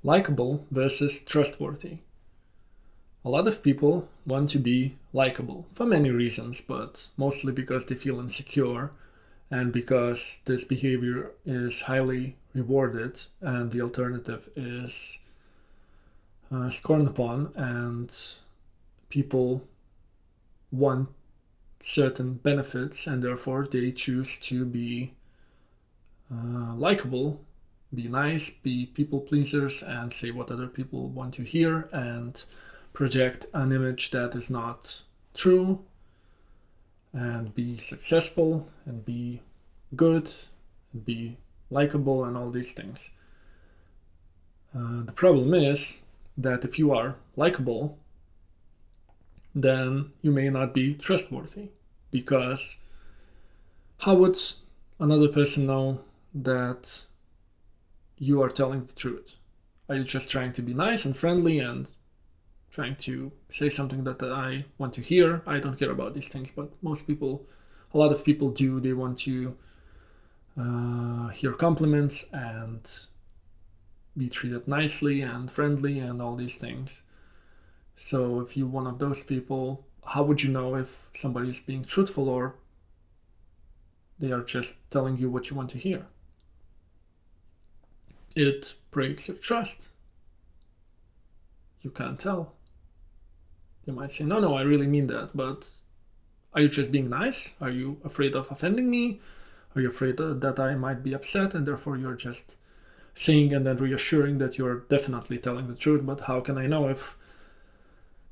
Likable versus trustworthy. A lot of people want to be likable for many reasons, but mostly because they feel insecure and because this behavior is highly rewarded and the alternative is scorned upon, and people want certain benefits and therefore they choose to be likable, be nice, be people pleasers, and say what other people want to hear and project an image that is not true, and be successful and be good and be likable and all these things. The problem is that if you are likable, then you may not be trustworthy, because how would another person know that you are telling the truth? Are you just trying to be nice and friendly and trying to say something that I want to hear? I don't care about these things, but a lot of people do. They want to hear compliments and be treated nicely and friendly and all these things. So if you're one of those people, how would you know if somebody is being truthful or they are just telling you what you want to hear? It breaks your trust. You can't tell. They might say, no, I really mean that, but are you just being nice? Are you afraid of offending me? Are you afraid that I might be upset and therefore you're just saying and then reassuring that you're definitely telling the truth? But how can I know if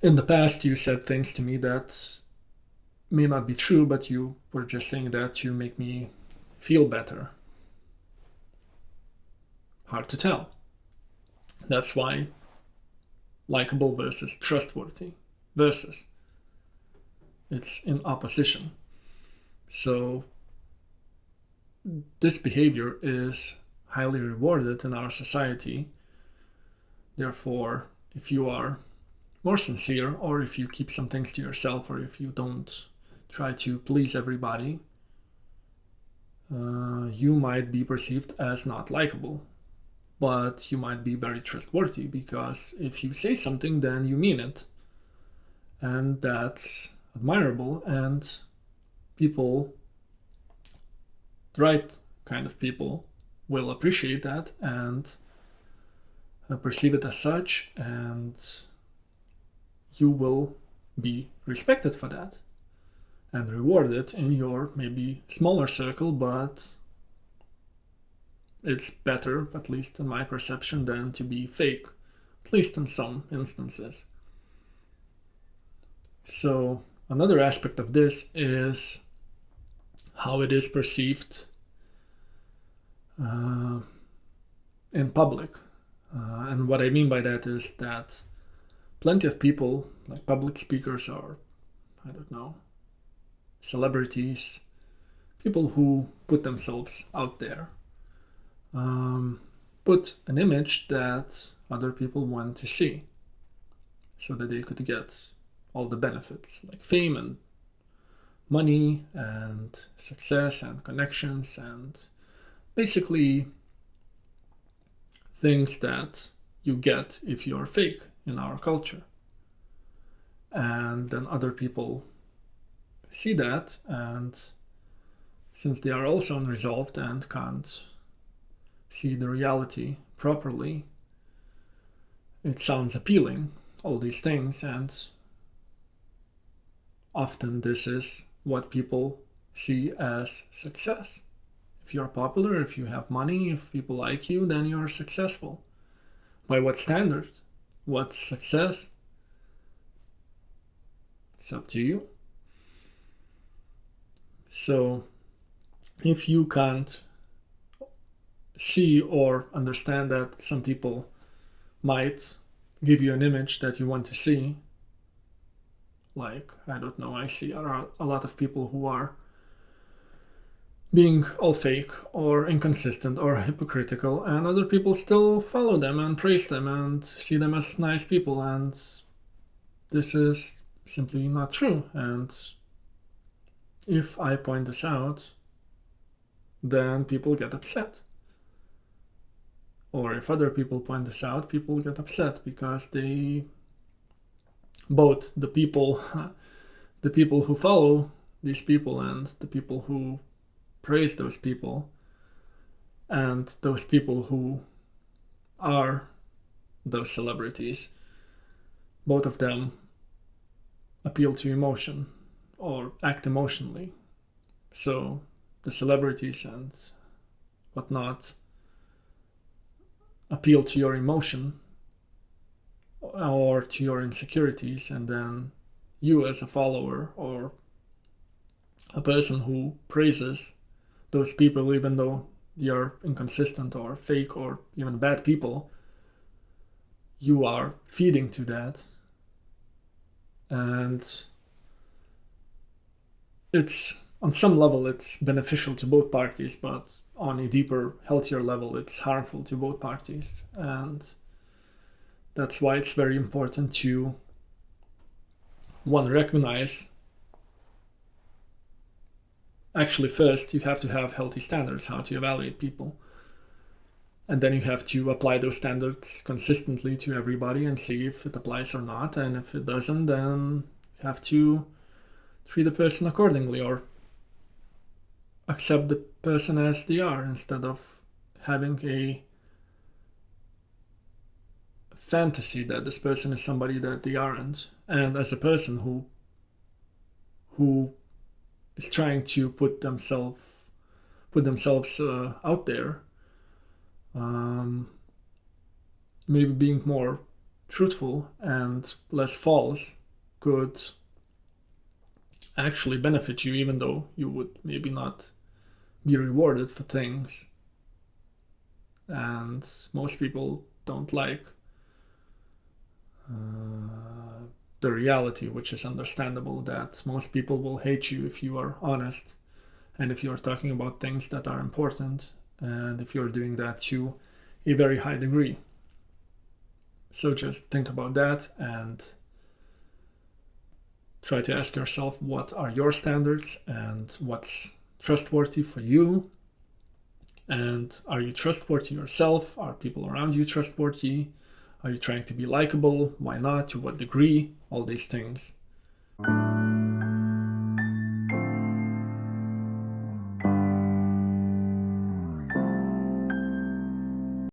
in the past you said things to me that may not be true, but you were just saying that to make me feel better? Hard to tell. That's why likable versus trustworthy versus. It's in opposition. So this behavior is highly rewarded in our society. Therefore, if you are more sincere, or if you keep some things to yourself, or if you don't try to please everybody, you might be perceived as not likable. But you might be very trustworthy, because if you say something, then you mean it. And that's admirable, and people, the right kind of people, will appreciate that and perceive it as such, and you will be respected for that and rewarded in your maybe smaller circle, but it's better, at least in my perception, than to be fake, at least in some instances. So another aspect of this is how it is perceived in public. And what I mean by that is that plenty of people, like public speakers or, I don't know, celebrities, people who put themselves out there, put an image that other people want to see so that they could get all the benefits, like fame and money and success and connections and basically things that you get if you're fake in our culture. And then other people see that, and since they are also unresolved and can't see the reality properly, it sounds appealing, all these things, and often this is what people see as success. If you're popular, if you have money, if people like you, then you're successful. By what standard? What's success? It's up to you. So if you can't see or understand that some people might give you an image that you want to see, like, I don't know, I see a lot of people who are being all fake or inconsistent or hypocritical, and other people still follow them and praise them and see them as nice people, and this is simply not true. And if I point this out, then people get upset. or if other people point this out, people get upset because both the people who follow these people and the people who praise those people and those people who are those celebrities, both of them appeal to emotion or act emotionally. So the celebrities and whatnot appeal to your emotion or to your insecurities, and then you as a follower or a person who praises those people, even though they are inconsistent or fake or even bad people, you are feeding to that. And it's, on some level, it's beneficial to both parties, but on a deeper, healthier level, it's harmful to both parties. And that's why it's very important to, one, recognize, actually first you have to have healthy standards how to evaluate people, and then you have to apply those standards consistently to everybody and see if it applies or not. And if it doesn't, then you have to treat the person accordingly or accept the person as they are, instead of having a fantasy that this person is somebody that they aren't. And as a person who is trying to put themselves out there, maybe being more truthful and less false could actually benefit you, even though you would maybe not be rewarded for things. And most people don't like the reality, which is understandable, that most people will hate you if you are honest and if you are talking about things that are important, and if you're doing that to a very high degree. So just think about that and try to ask yourself, what are your standards and what's trustworthy for you? And are you trustworthy yourself? Are people around you trustworthy? Are you trying to be likable? Why not? To what degree? All these things.